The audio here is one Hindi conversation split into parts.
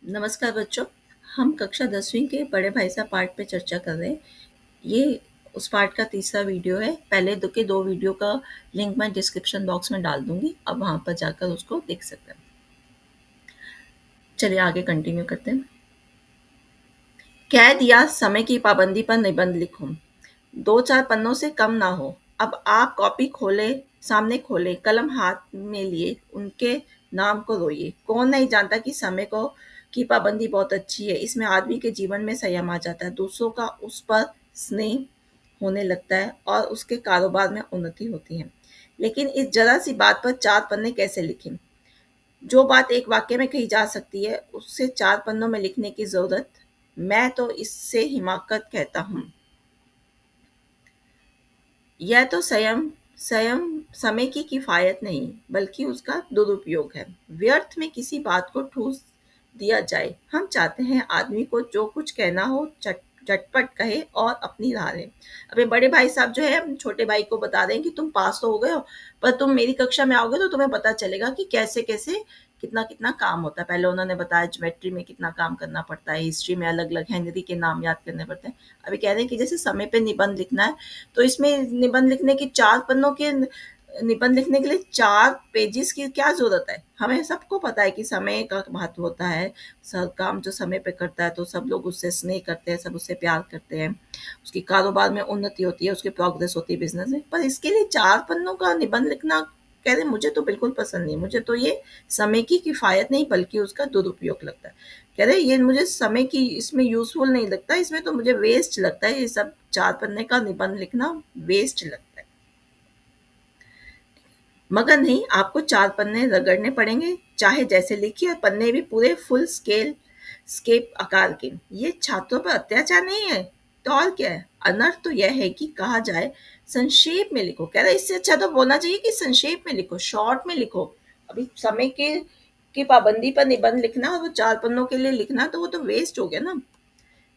नमस्कार बच्चों। हम कक्षा 10वीं के बड़े भाई साहब पार्ट पे चर्चा कर रहे हैं। ये उस पार्ट का तीसरा वीडियो है। पहले दो वीडियो का लिंक मैं डिस्क्रिप्शन बॉक्स में डाल दूंगी, अब वहां पर जाकर उसको देख सकते हैं। चलिए आगे कंटिन्यू करते हैं। कैद या समय की पाबंदी पर निबंध लिखो। 2-4 पन्नों से कम ना हो। अब आप कॉपी खोले, सामने खोले, कलम हाथ में लिए उनके नाम को रोइए। कौन नहीं जानता कि समय को की पाबंदी बहुत अच्छी है। इसमें आदमी के जीवन में संयम आ जाता है, दूसरों का उस पर स्नेह होने लगता है और उसके कारोबार में उन्नति होती है। लेकिन इस जरा सी बात पर 4 पन्ने कैसे लिखें? जो बात एक वाक्य में कही जा सकती है उससे 4 पन्नों में लिखने की जरूरत, मैं तो इससे हिमाकत कहता हूँ। यह तो संयम संयम समय की किफायत नहीं बल्कि उसका दुरुपयोग है। व्यर्थ में किसी बात को ठूस दिया जाए। हम चाहते हैं आदमी को जो कुछ कहना हो झटपट कहे और अपनी राह ले। अबे बड़े भाई साहब जो है अपने छोटे भाई को बता रहे हैं कि तुम पास तो हो गए हो, पर तुम मेरी कक्षा में आओगे तो तुम्हें पता चलेगा कि कैसे कैसे कितना कितना काम होता है। पहले उन्होंने बताया ज्योमेट्री में कितना काम करना पड़ता है, हिस्ट्री में अलग अलग हेनरी के नाम याद करने पड़ते हैं। अभी कह रहे हैं कि जैसे समय पे निबंध लिखना है, तो इसमें निबंध लिखने की 4 पन्नों के निबंध लिखने के लिए 4 पेजेस की क्या ज़रूरत है? हमें सबको पता है कि समय का महत्व होता है। सब काम जो समय पे करता है तो सब लोग उससे स्नेह करते हैं, सब उससे प्यार करते हैं। उसकी कारोबार में उन्नति होती है, उसकी प्रोग्रेस होती है बिज़नेस में। पर इसके लिए 4 पन्नों का निबंध लिखना, कह रहे मुझे तो बिल्कुल पसंद नहीं। मुझे तो ये समय की किफ़ायत नहीं बल्कि उसका दुरुपयोग लगता है। कह रहे ये मुझे समय की इसमें यूज़फुल नहीं लगता, इसमें तो मुझे वेस्ट लगता है। ये सब 4 पन्ने का निबंध लिखना वेस्ट लगता है। मगर नहीं, आपको 4 पन्ने रगड़ने पड़ेंगे, चाहे जैसे लिखिए, और पन्ने भी पूरे फुल स्केप आकार के। ये छात्रों पर अत्याचार नहीं है तो और क्या है? अनर्थ तो यह है कि कहा जाए संक्षेप में लिखो। कह रहा है इससे अच्छा तो बोलना चाहिए कि संक्षेप में लिखो, शॉर्ट में लिखो। अभी समय के की पाबंदी पर निबंध लिखना और वो 4 पन्नों के लिए लिखना, तो वो तो वेस्ट हो गया ना।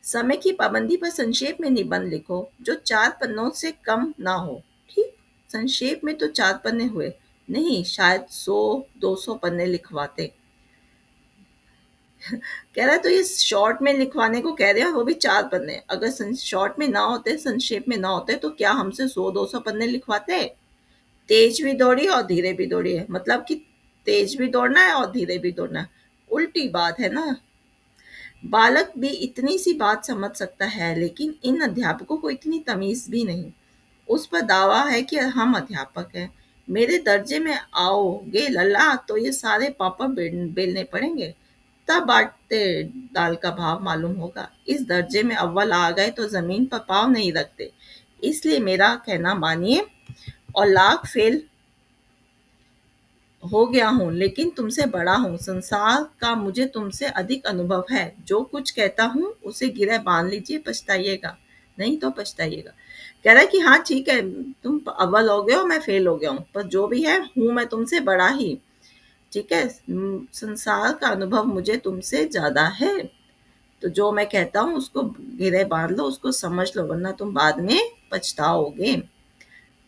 समय की पाबंदी पर संक्षेप में निबंध लिखो जो 4 पन्नों से कम ना हो। ठीक, संक्षेप में तो 4 पन्ने हुए, नहीं शायद 100-200 पन्ने लिखवाते। कह रहा है तो ये शॉर्ट में लिखवाने को कह रहे हैं, वो भी 4 पन्ने। अगर शॉर्ट में ना होते, संक्षेप में ना होते, तो क्या हमसे 100-200 पन्ने लिखवाते? तेज भी दौड़ी और धीरे भी दौड़ी है, मतलब कि तेज भी दौड़ना है और धीरे भी दौड़ना है। उल्टी बात है ना। बालक भी इतनी सी बात समझ सकता है, लेकिन इन अध्यापकों को इतनी तमीज भी नहीं। उस पर दावा है कि हम अध्यापक हैं। मेरे दर्जे में आओगे लल्ला तो ये सारे पापड़ बेलने पड़ेंगे, तब बांटते दाल का भाव मालूम होगा। इस दर्जे में अव्वल आ गए तो जमीन पर पाँव नहीं रखते। इसलिए मेरा कहना मानिए, और लाख फेल हो गया हूँ लेकिन तुमसे बड़ा हूँ। संसार का मुझे तुमसे अधिक अनुभव है। जो कुछ कहता हूँ उसे गिरह बांध लीजिए, पछताइएगा नहीं तो पछताइएगा। कह रहा है कि हाँ ठीक है, तुम अव्वल हो गए हो, मैं फेल हो गया हूँ, पर जो भी है हूँ मैं तुमसे बड़ा ही। ठीक है, संसार का अनुभव मुझे तुमसे ज्यादा है। तो जो मैं कहता हूँ उसको गिरह बांध लो, उसको समझ लो, वरना तुम बाद में पछताओगे।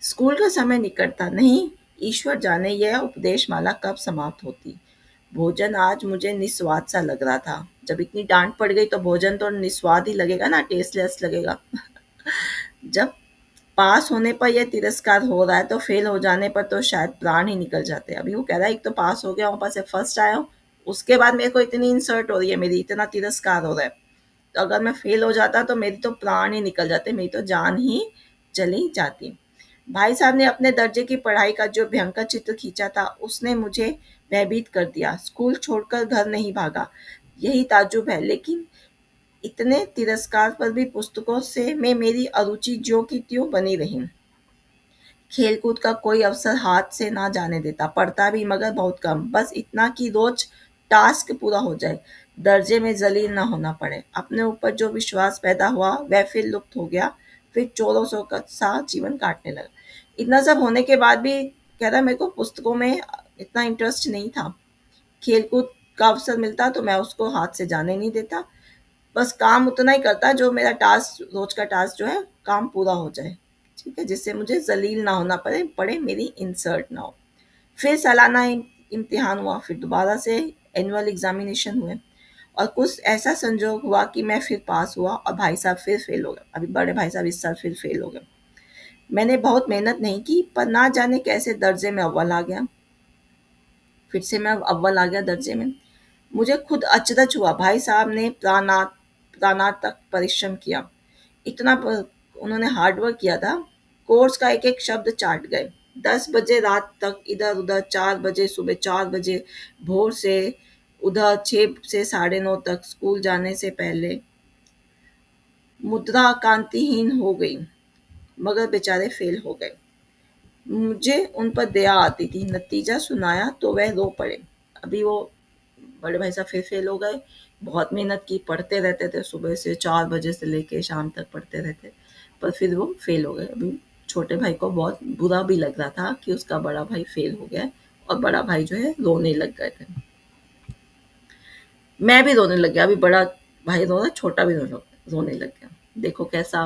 स्कूल का समय निकटता नहीं, ईश्वर जाने यह उपदेश माला कब समाप्त होती। भोजन आज मुझे निस्वाद सा लग रहा था। जब इतनी डांट पड़ गई तो भोजन तो निस्वाद ही लगेगा ना, टेस्टलेस लगेगा। जब पास होने पर यह तिरस्कार हो रहा है तो फेल हो जाने पर तो शायद प्राण ही निकल जाते। अभी वो कह रहा है एक तो पास हो गया हूँ, ऊपर से फर्स्ट आया हूँ, उसके बाद मेरे को इतनी इंसल्ट हो रही है, मेरी इतना तिरस्कार हो रहा है, तो अगर मैं फेल हो जाता तो मेरी तो प्राण ही निकल जाते, मेरी तो जान ही चली जाती। भाई साहब ने अपने दर्जे की पढ़ाई का जो भयंकर चित्र खींचा था उसने मुझे भयभीत कर दिया। स्कूल छोड़कर घर नहीं भागा, यही ताज्जुब है। लेकिन इतने तिरस्कार पर भी पुस्तकों से में मेरी अरुचि ज्यों की त्यों बनी रही। खेलकूद का कोई अवसर हाथ से ना जाने देता, पढ़ता भी मगर बहुत कम, बस इतना कि रोज टास्क पूरा हो जाए, दर्जे में जलील ना होना पड़े। अपने ऊपर जो विश्वास पैदा हुआ वह फिर लुप्त हो गया, फिर चोरों सौ का सा जीवन काटने लगा। इतना सब होने के बाद भी कह रहा मेरे को पुस्तकों में इतना इंटरेस्ट नहीं था। खेलकूद का अवसर मिलता तो मैं उसको हाथ से जाने नहीं देता, बस काम उतना ही करता जो मेरा टास्क, रोज का टास्क जो है काम पूरा हो जाए। ठीक है, जिससे मुझे जलील ना होना पड़े मेरी इंसर्ट ना हो। फिर सालाना इम्तिहान हुआ, फिर दोबारा से एनुअल एग्जामिनेशन हुए, और कुछ ऐसा संजोग हुआ कि मैं फिर पास हुआ और भाई साहब फिर फेल हो गए। अभी बड़े भाई साहब इस साल फिर फेल हो गए। मैंने बहुत मेहनत नहीं की पर ना जाने कैसे दर्जे में अव्वल आ गया। फिर से मैं अव्वल आ गया दर्जे में। मुझे खुद अचरज हुआ। भाई साहब ने प्राणांतक परिश्रम किया। इतना उन्होंने हार्ड वर्क किया था। कोर्स का एक एक शब्द चाट गए। 10 बजे रात तक इधर उधर, 4 बजे सुबह, 4 बजे भोर से उधर, 6 से 9:30 तक स्कूल जाने से पहले मुद्रा कांतिहीन हो गई, मगर बेचारे फेल हो गए। मुझे उन पर दया आती थी। नतीजा सुनाया तो वह रो पड़े। अभी वो बड़े भाई साहब फिर फेल हो गए। बहुत मेहनत की, पढ़ते रहते थे, सुबह से 4 बजे से लेके शाम तक पढ़ते रहते, पर फिर वो फेल हो गए। अभी छोटे भाई को बहुत बुरा भी लग रहा था कि उसका बड़ा भाई फेल हो गया, और बड़ा भाई जो है रोने लग गए थे। मैं भी रोने लग गया। अभी बड़ा भाई रो रहा, छोटा भी रोने लग गया। देखो कैसा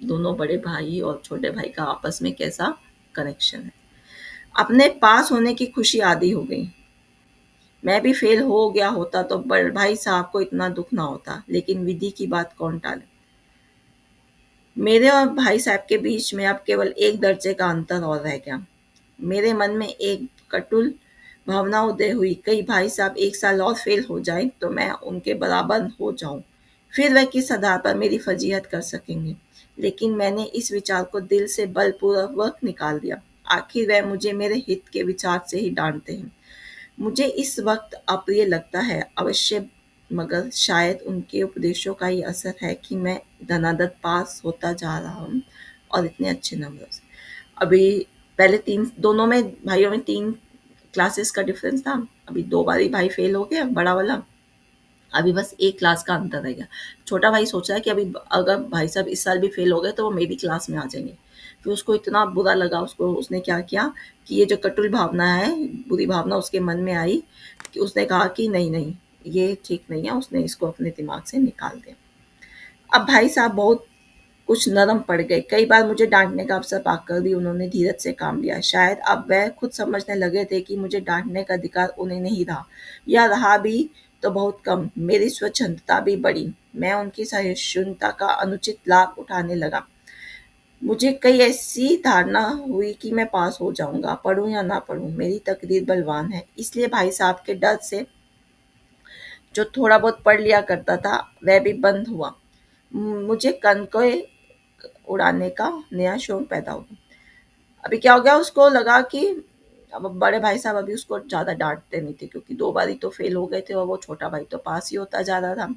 दोनों बड़े भाई और छोटे भाई का आपस में कैसा कनेक्शन है। अपने पास होने की खुशी आधी हो गई। मैं भी फेल हो गया होता तो बड़ भाई साहब को इतना दुख ना होता, लेकिन विधि की बात कौन टाले। मेरे और भाई साहब के बीच में अब केवल एक दर्जे का अंतर और रह गया। मेरे मन में एक कटुल भावना उदय हुई। कई भाई साहब एक साल और फेल हो जाएं तो मैं उनके बराबर हो जाऊं, फिर वह किस आधार पर मेरी फजीहत कर सकेंगे। लेकिन मैंने इस विचार को दिल से बलपूर्वक निकाल दिया। आखिर वह मुझे मेरे हित के विचार से ही डांटते हैं। मुझे इस वक्त अप्रिय लगता है अवश्य, मगर शायद उनके उपदेशों का ही असर है कि मैं धनादत पास होता जा रहा हूँ, और इतने अच्छे नंबर से। अभी पहले तीन दोनों में भाइयों में 3 क्लासेस का डिफरेंस था। अभी 2 बारी भाई फेल हो गया बड़ा वाला। अभी बस एक क्लास का अंतर रह गया। छोटा भाई सोच रहा है कि अभी अगर भाई साहब इस साल भी फेल हो गए तो वो मेरी क्लास में आ जाएंगे। फिर उसको इतना बुरा लगा, उसको उसने क्या किया कि ये जो कटुल भावना है, बुरी भावना उसके मन में आई, कि उसने कहा कि नहीं नहीं, ये ठीक नहीं है। उसने इसको अपने दिमाग से निकाल दिया। अब भाई साहब बहुत कुछ नरम पड़ गए। कई बार मुझे डांटने का अवसर पाकर भी उन्होंने धीरज से काम लिया। शायद अब वह खुद समझने लगे थे कि मुझे डांटने का अधिकार उन्हें नहीं रहा, या रहा भी तो बहुत कम। मेरी स्वच्छंदता भी बढ़ी। मैं उनकी सहिष्णुता का अनुचित लाभ उठाने लगा। मुझे कई ऐसी धारणा हुई कि मैं पास हो जाऊंगा, पढ़ूं या ना पढ़ूं, मेरी तकदीर बलवान है। इसलिए भाई साहब के डर से जो थोड़ा बहुत पढ़ लिया करता था वह भी बंद हुआ। मुझे कनकों उड़ाने का नया शौक पैदा हो गया। अभी क्या हो गया, उसको लगा कि अब बड़े भाई साहब अभी उसको ज़्यादा डांटते नहीं थे, क्योंकि 2 बारी तो फेल हो गए थे और वो छोटा भाई तो पास ही होता जा रहा था।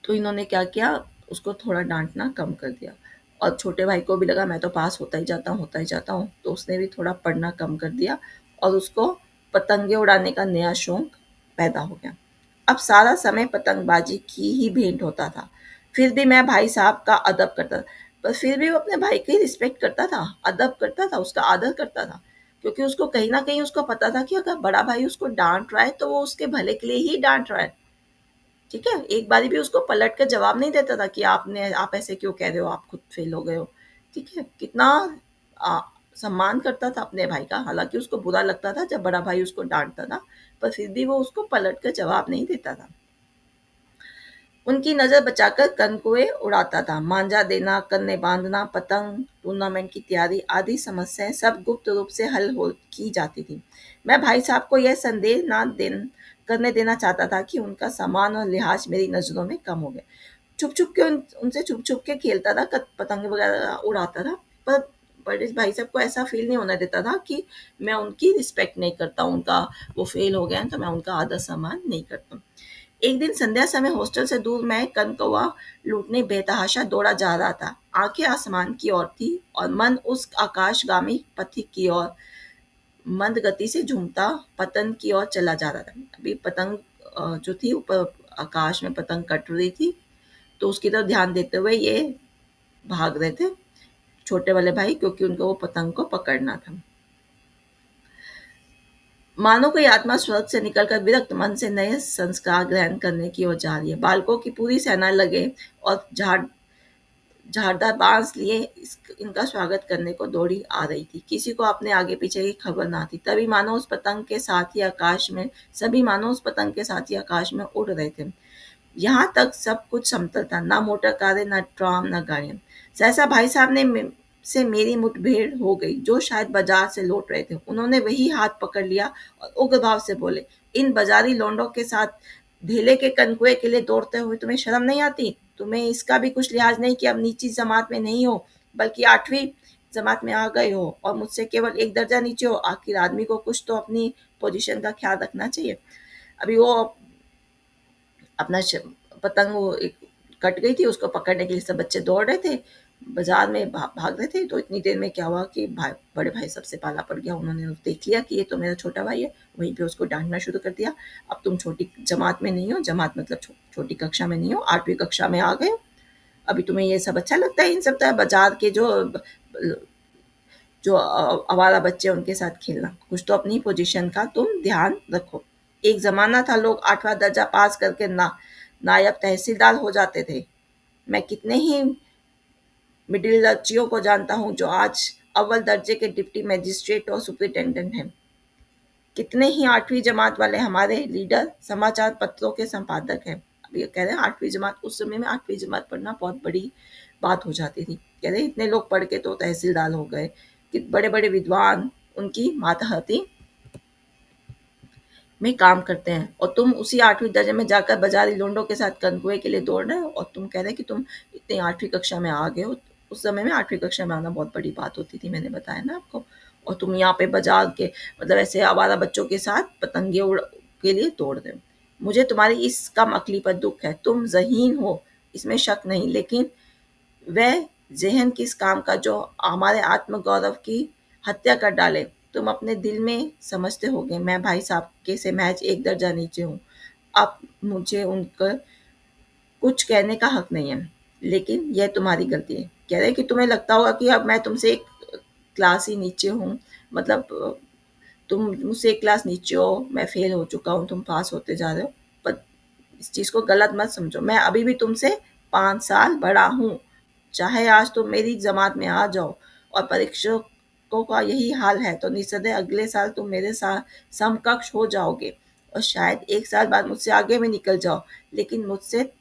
तो इन्होंने क्या किया, उसको थोड़ा डांटना कम कर दिया। और छोटे भाई को भी लगा मैं तो पास होता ही जाता हूँ, होता ही जाता हूँ, तो उसने भी थोड़ा पढ़ना कम कर दिया, और उसको पतंगे उड़ाने का नया शौक पैदा हो गया। अब सारा समय पतंगबाजी की ही भेंट होता था। फिर भी मैं भाई साहब का अदब करता था, पर फिर भी वो अपने भाई की रिस्पेक्ट करता था, अदब करता था, उसका आदर करता था। क्योंकि उसको कहीं ना कहीं उसको पता था कि अगर बड़ा भाई उसको डांट रहा है तो वो उसके भले के लिए ही डांट रहा है। ठीक है, एक बारी भी उसको पलट कर जवाब नहीं देता था कि आप ऐसे क्यों कह रहे हो, आप खुद फेल हो गए हो। ठीक है, कितना आ, सम्मान करता था अपने भाई का। हालांकि उसको बुरा लगता था जब बड़ा भाई उसको डांटता था, पर फिर भी वो उसको पलट कर जवाब नहीं देता था। उनकी नज़र बचाकर कनकुए उड़ाता था। मांझा देना, कन्ने बांधना, पतंग टूर्नामेंट की तैयारी आदि समस्याएं सब गुप्त रूप से हल हो की जाती थी। मैं भाई साहब को यह संदेह ना करने देना चाहता था कि उनका सम्मान और लिहाज मेरी नज़रों में कम हो गया। छुप छुप के उनसे छुप छुप के खेलता था, पतंग वगैरह उड़ाता था, पर बड़े भाई साहब को ऐसा फील नहीं होने देता था कि मैं उनकी रिस्पेक्ट नहीं करता, उनका वो फेल हो गया है तो मैं उनका आदर सम्मान नहीं करता। एक दिन संध्या समय हॉस्टल से दूर मैं कनकौआ लूटने बेतहाशा दौड़ा जा रहा था। आंखें आसमान की ओर थी और मन उस आकाशगामी पथिक की ओर मंद गति से झूमता पतन की ओर चला जा रहा था। अभी पतंग जो थी ऊपर आकाश में पतंग कट रही थी, तो उसकी तरफ ध्यान देते हुए ये भाग रहे थे छोटे वाले भाई, क्योंकि उनको वो पतंग को पकड़ना था। मानो कोई आत्मा स्वर्ग से निकलकर विरक्त मन से नए संस्कार ग्रहण करने की ओर जा रही है। बालकों की पूरी सेना लगे और झाड़ झाड़दार बांस लिए इनका स्वागत करने को दौड़ी आ रही थी। किसी को अपने आगे पीछे की खबर ना थी। तभी मानो उस पतंग के साथ ही आकाश में सभी मानो उस पतंग के साथ ही आकाश में उड़ रहे थे। यहाँ तक सब कुछ समतल था, ना मोटर कारें, ना ट्राम, ना गाड़ियां। सहसा भाई साहब से मेरी मुठभेड़ हो गई, जो शायद बाजार से लौट रहे थे। उन्होंने वही हाथ पकड़ लिया और उग्र भाव से बोले, इन बाजारी लोंडों के साथ ढेले के कनकुए के लिए दौड़ते हुए तुम्हें शर्म नहीं आती? तुम्हें इसका भी कुछ लिहाज नहीं कि अब नीची जमात में नहीं हो, बल्कि 8वीं जमात में आ गए हो और मुझसे केवल एक दर्जा नीचे हो। आखिर आदमी को कुछ तो अपनी पोजीशन का ख्याल रखना चाहिए। अभी वो अपना पतंग वो एक कट गई थी, उसको पकड़ने के लिए सब बच्चे दौड़ रहे थे, बाजार में भाग रहे थे। तो इतनी देर में क्या हुआ कि बड़े भाई सबसे पाला पड़ गया। उन्होंने देख लिया कि ये तो मेरा छोटा भाई है, वहीं पे उसको डांटना शुरू कर दिया। अब तुम छोटी जमात में नहीं हो, जमात मतलब छोटी कक्षा में नहीं हो, 8वीं कक्षा में आ गए हो। अभी तुम्हें ये सब अच्छा लगता है? इन सब तरह बाजार के जो आवारा बच्चे उनके साथ खेलना। कुछ तो अपनी पोजीशन का तुम ध्यान रखो। एक जमाना था लोग 8वां दर्जा पास करके नायब तहसीलदार हो जाते थे। मैं कितने ही मिडिलचियों को जानता हूँ जो आज अव्वल दर्जे के डिप्टी मजिस्ट्रेट और सुपरिटेंडेंट हैं। कितने ही 8वीं जमात वाले हमारे लीडर समाचार पत्रों के संपादक हैं। अब ये कह रहे हैं 8वीं जमात, उस समय में 8वीं जमात पढ़ना बहुत बड़ी बात हो जाती थी। कह रहे इतने लोग पढ़ के तो तहसीलदार हो गए कि बड़े बड़े विद्वान उनकी मातहती में काम करते हैं और तुम उसी 8वीं दर्जे में जाकर बाजारी लोंडों के साथ कनकुए के लिए दौड़ रहे हो और तुम कह रहे हैं कि तुम इतनी 8वीं कक्षा में आ गए हो। उस समय में 8वीं कक्षा में आना बहुत बड़ी बात होती थी, मैंने बताया ना आपको। और तुम यहाँ पे बाजार के मतलब ऐसे आवारा बच्चों के साथ पतंगे उड़ के लिए दौड़ रहे हो। मुझे तुम्हारी इस कम अकली पर दुख है। तुम ज़हीन हो, इसमें शक नहीं, लेकिन वह ज़हन किस काम का जो हमारे आत्मगौरव की हत्या कर डाले। तुम अपने दिल में समझते होगे मैं भाई साहब के से महज एक दर्जा नीचे हूँ। अब मुझे उनका कुछ कहने का हक नहीं है, लेकिन यह तुम्हारी गलती है। कह रहे कि तुम्हें लगता होगा कि अब मैं तुमसे एक क्लास ही नीचे हूँ, मतलब तुम मुझसे एक क्लास नीचे हो, मैं फेल हो चुका हूँ, तुम पास होते जा रहे हो। पर इस चीज़ को गलत मत समझो, मैं अभी भी तुमसे 5 साल बड़ा हूँ। चाहे आज तुम मेरी जमात में आ जाओ और परीक्षकों का यही हाल है, तो निस्संदेह अगले साल तुम मेरे साथ समकक्ष हो जाओगे और शायद 1 साल बाद मुझसे आगे भी निकल जाओ। लेकिन मुझसे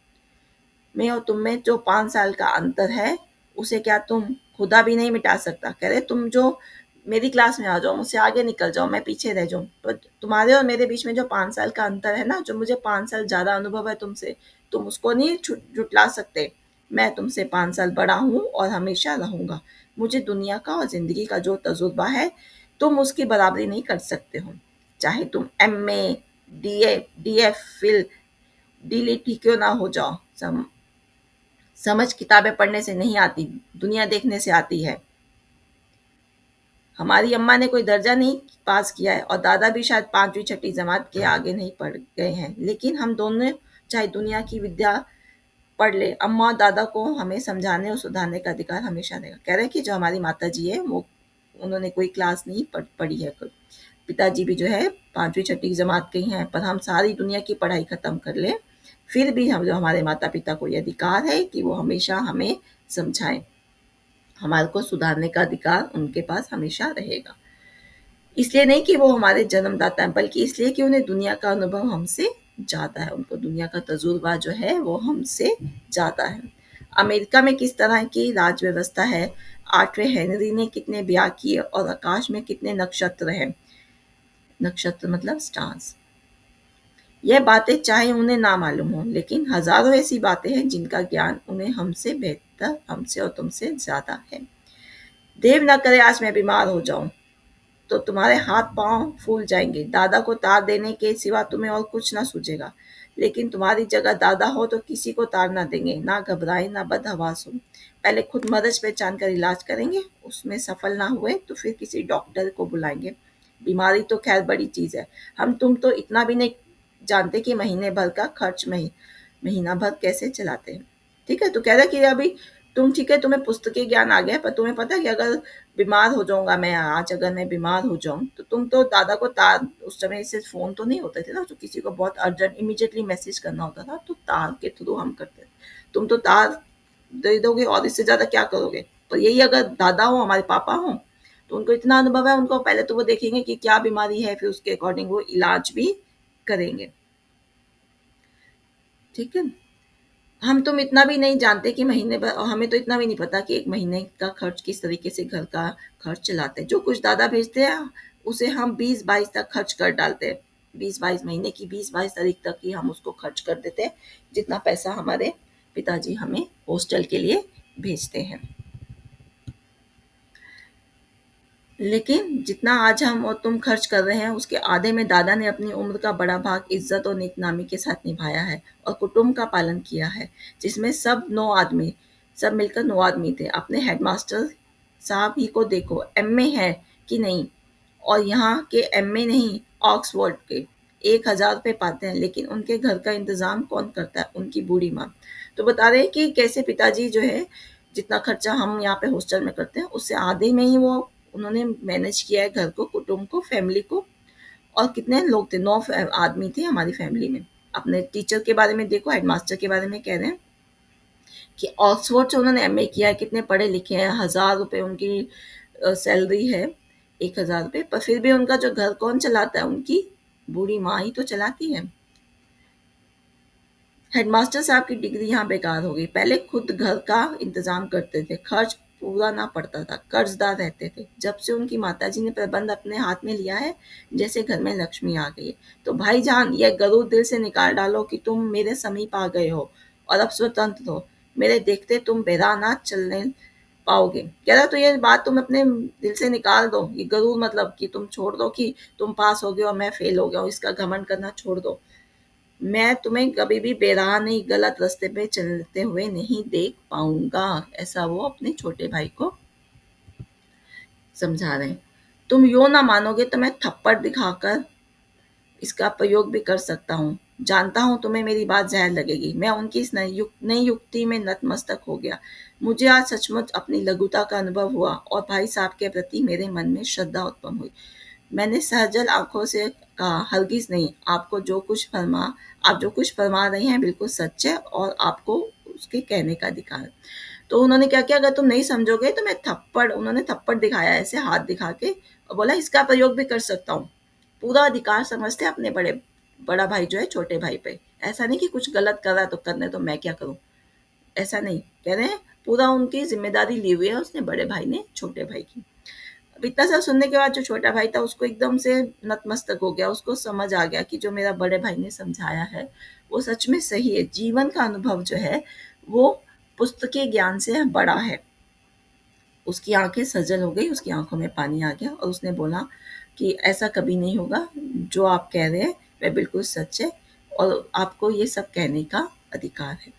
में और तुम में जो 5 साल का अंतर है, उसे क्या तुम खुदा भी नहीं मिटा सकता? कह रहे तुम जो मेरी क्लास में आ जाओ, मुझसे आगे निकल जाओ, मैं पीछे रह जाऊँ, पर तुम्हारे और मेरे बीच में जो 5 साल का अंतर है ना, जो मुझे 5 साल ज़्यादा अनुभव है तुमसे, तुम उसको नहीं झुटला सकते। मैं तुमसे 5 साल बड़ा हूँ और हमेशा रहूँगा। मुझे दुनिया का और ज़िंदगी का जो तजुर्बा है, तुम उसकी बराबरी नहीं कर सकते हो। चाहे तुम MA, DF, फिल DLT ही क्यों ना हो जाओ। समझ किताबें पढ़ने से नहीं आती, दुनिया देखने से आती है। हमारी अम्मा ने कोई दर्जा नहीं पास किया है और दादा भी शायद 5वीं छठी जमात के आगे नहीं पढ़ गए हैं, लेकिन हम दोनों चाहे दुनिया की विद्या पढ़ ले, अम्मा और दादा को हमें समझाने और सुधारने का अधिकार हमेशा रहेगा। कह रहे हैं कि जो हमारी माता जी है वो उन्होंने कोई क्लास नहीं पढ़ी है। पिताजी भी जो है 5वीं छठी जमात के ही हैं, पर हम सारी दुनिया की पढ़ाई खत्म कर ले, फिर भी हम जो हमारे माता पिता को ये अधिकार है कि वो हमेशा हमें समझाएं। हमारे को सुधारने का अधिकार उनके पास हमेशा रहेगा। इसलिए नहीं कि वो हमारे जन्मदाता हैं, बल्कि इसलिए कि उन्हें दुनिया का अनुभव हमसे ज़्यादा है। उनको दुनिया का तजुर्बा जो है वो हमसे ज़्यादा है। अमेरिका में किस तरह की राज व्यवस्था है, 8वें हेनरी ने कितने ब्याह किए और आकाश में कितने नक्षत्र हैं, नक्षत्र मतलब स्टार्स। यह बातें चाहे उन्हें ना मालूम हो, लेकिन हजारों ऐसी बातें हैं जिनका ज्ञान उन्हें हमसे बेहतर, हमसे और तुमसे ज़्यादा है। देव ना करे आज मैं बीमार हो जाऊं तो तुम्हारे हाथ पांव फूल जाएंगे। दादा को तार देने के सिवा तुम्हें और कुछ ना सूझेगा, लेकिन तुम्हारी जगह दादा हो तो किसी को तार ना देंगे। ना घबराए, ना बदहवास हो। पहले खुद मदद पहचान कर इलाज करेंगे, उसमें सफल ना हुए तो फिर किसी डॉक्टर को बुलाएंगे। बीमारी तो खैर बड़ी चीज है, हम तुम तो इतना भी नहीं जानते कि महीने भर का खर्च महीना भर कैसे चलाते हैं। ठीक है, तो कह रहा कि अभी तुम ठीक है, तुम्हें पुस्तकीय ज्ञान आ गया, पर तुम्हें पता है कि अगर बीमार हो जाऊंगा मैं आज, अगर मैं बीमार हो जाऊं तो तुम तो दादा को तार, उस समय से फोन तो नहीं होते थे ना, तो किसी को बहुत अर्जेंट इमीडिएटली मैसेज करना होता था तो तार के थ्रू हम करते थे। तुम तो तार दे दोगे और इससे ज़्यादा क्या करोगे? तो यही अगर दादा हो, हमारे पापा हों, तो उनको इतना अनुभव है, उनको पहले तो वो देखेंगे कि क्या बीमारी है, फिर उसके अकॉर्डिंग वो इलाज भी करेंगे। ठीक है? हम तुम इतना भी नहीं जानते कि महीने भर, और हमें तो इतना भी नहीं पता कि 1 महीने का खर्च किस तरीके से घर का खर्च चलाते हैं। जो कुछ दादा भेजते हैं, उसे हम 20-22 तक खर्च कर डालते हैं। 20-22 महीने की 20-22 तारीख तक ही हम उसको खर्च कर देते हैं, जितना पैसा हमारे पिताजी हमें हॉस्टल के लिए भेजते हैं। लेकिन जितना आज हम और तुम खर्च कर रहे हैं, उसके आधे में दादा ने अपनी उम्र का बड़ा भाग इज्जत और नेकनामी के साथ निभाया है और कुटुंब का पालन किया है, जिसमें सब मिलकर 9 आदमी थे। अपने हेडमास्टर साहब ही को देखो, एमए है कि नहीं, और यहाँ के एमए नहीं, ऑक्सफोर्ड के 1000 रुपये पाते हैं, लेकिन उनके घर का इंतजाम कौन करता है? उनकी बूढ़ी माँ। तो बता रहे हैं कि कैसे पिताजी जो है, जितना खर्चा हम यहाँ पे हॉस्टल में करते हैं, उससे आधे में ही वो उन्होंने मैनेज किया है घर को, कुटुंब को, फैमिली को। और कितने लोग थे? 9 आदमी थे हमारी फैमिली में। अपने टीचर के बारे में देखो, हेडमास्टर के बारे में कह रहे हैं कि ऑक्सफोर्ड से उन्होंने एमए किया है, कितने पढ़े लिखे हैं, 1000 रुपये उनकी सैलरी है, 1000 रुपये, पर फिर भी उनका जो घर कौन चलाता है? उनकी बूढ़ी माँ ही तो चलाती है। हेडमास्टर साहब की डिग्री यहाँ बेकार हो गई। पहले खुद घर का इंतजाम करते थे, खर्च पूरा ना पड़ता था, कर्जदार रहते थे। जब से उनकी माताजी ने प्रबंध अपने हाथ में लिया है, जैसे घर में लक्ष्मी आ गई है। तो भाईजान, यह गरूर दिल से निकाल डालो कि तुम मेरे समीप आ गए हो और अब स्वतंत्र हो। मेरे देखते तुम बेराना चलने पाओगे। कह रहा तो ये बात तुम अपने दिल से निकाल दो। ये गरूर मतलब कि तुम छोड़ दो कि तुम पास हो गए और मैं फेल हो गया हूँ, इसका घमंड करना छोड़ दो। मैं तुम्हें कभी भी बेराह नहीं, गलत रास्ते पे चलते हुए नहीं देख पाऊंगा। ऐसा वो अपने छोटे भाई को समझा रहे हैं। तुम यो ना मानोगे तो मैं थप्पड़ दिखाकर इसका प्रयोग भी कर सकता हूँ। जानता हूँ तुम्हें मेरी बात जहर लगेगी। मैं उनकी इस नई युक्ति में नतमस्तक हो गया। मुझे आज सचमुच अपनी लघुता का अनुभव हुआ और भाई साहब के प्रति मेरे मन में श्रद्धा उत्पन्न हुई। मैंने सहजल आंखों से कहा, हरगिज नहीं, आप जो कुछ फरमा रहे हैं बिल्कुल सच है और आपको उसके कहने का अधिकार है। तो उन्होंने क्या किया, अगर तुम नहीं समझोगे तो मैं थप्पड़, उन्होंने थप्पड़ दिखाया ऐसे हाथ दिखा के, और बोला इसका प्रयोग भी कर सकता हूँ। पूरा अधिकार समझते अपने बड़ा भाई जो है छोटे भाई पे। ऐसा नहीं कि कुछ गलत कर रहा है तो करने तो मैं क्या करूँ, ऐसा नहीं कह रहे हैं। पूरा उनकी जिम्मेदारी ली हुई है उसने, बड़े भाई ने छोटे भाई की। अब इतना सब सुनने के बाद जो छोटा भाई था, उसको एकदम से नतमस्तक हो गया। उसको समझ आ गया कि जो मेरा बड़े भाई ने समझाया है वो सच में सही है। जीवन का अनुभव जो है वो पुस्तकीय ज्ञान से बड़ा है। उसकी आंखें सजल हो गई, उसकी आंखों में पानी आ गया और उसने बोला कि ऐसा कभी नहीं होगा, जो आप कह रहे हैं वह बिल्कुल सच है और आपको ये सब कहने का अधिकार है।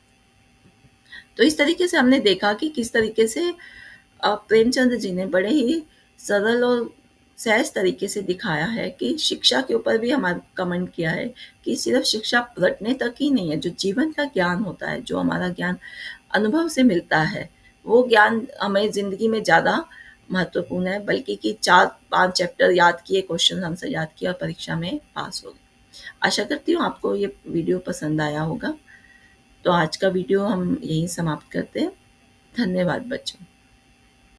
तो इस तरीके से हमने देखा कि किस तरीके से प्रेमचंद जी ने बड़े ही सरल और सहज तरीके से दिखाया है कि शिक्षा के ऊपर भी हमारा कमेंट किया है कि सिर्फ शिक्षा रटने तक ही नहीं है। जो जीवन का ज्ञान होता है, जो हमारा ज्ञान अनुभव से मिलता है, वो ज्ञान हमें ज़िंदगी में ज़्यादा महत्वपूर्ण है, बल्कि कि 4-5 चैप्टर याद किए, क्वेश्चन आंसर याद किया और परीक्षा में पास हो गए। आशा करती हूँ आपको ये वीडियो पसंद आया होगा। तो आज का वीडियो हम यहीं समाप्त करते हैं। धन्यवाद बच्चों।